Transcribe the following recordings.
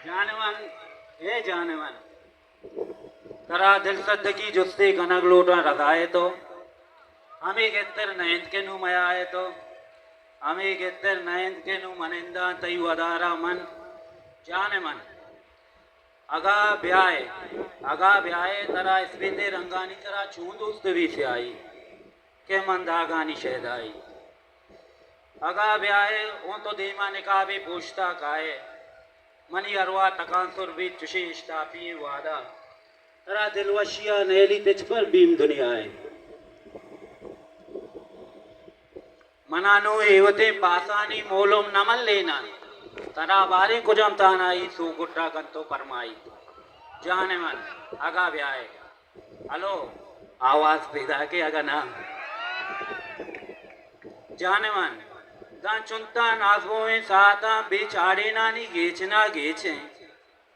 जानवन हे जानवन तरा दिल सद्दगी जुस्ते कनक लोटा रखाए तो हमें गेत्तर नयन के नु मयाए तो हमें गेत्तर नयन के नु मनिंदा तई वदारा मन जाने मन अगा ब्याए तरा स्पिते रंगानी तरा चूंद उस्तवी से आई के मंदागानी शहदाई अगा ब्याए वो तो दीमा निकाबी पूछता काए मनी अरवा तकांसुर भी चुशी इश्ताफी वादा तरा दिलवशिया नैली तिच पर बीम दुनियाए मनानो एवते पासानी मोलोम नमल लेना तरा बारे कुजम तानाई सू गुट्टा गंतो परमाई जाने मन अगा ब्याए हेलो आवाज पैदा के अगा ना जाने मन दान चुनता नाजबों साता बेचारे नानी गेचना गेचे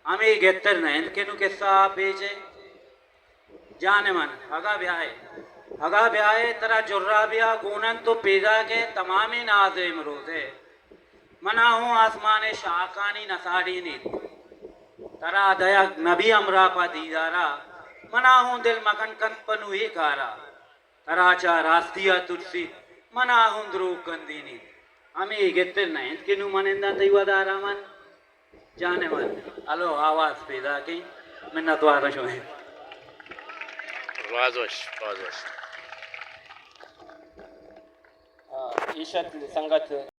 हमें गेत्तर नयन के नु किस्सा बेचे जाने मन अगा ब्याए तरा जुर्रा ब्या गुनन तो पैदा के तमामी नाजे मरोजे मना हूँ आसमाने शाकानी नसाड़ी नी तरा दया नबी अमरा पा दीदारा मना हूँ दिल मगन कन पनु ही कारा तरा चा रास्तिया तुलसी मना हूँ द्रू कंदी नी हमें गेत्तर नयन के नु मनिंदा तैवादारा मन जाने मन अलो आवाज पैदा की मिन्नत वारा शो है वाजोश ईशत संगत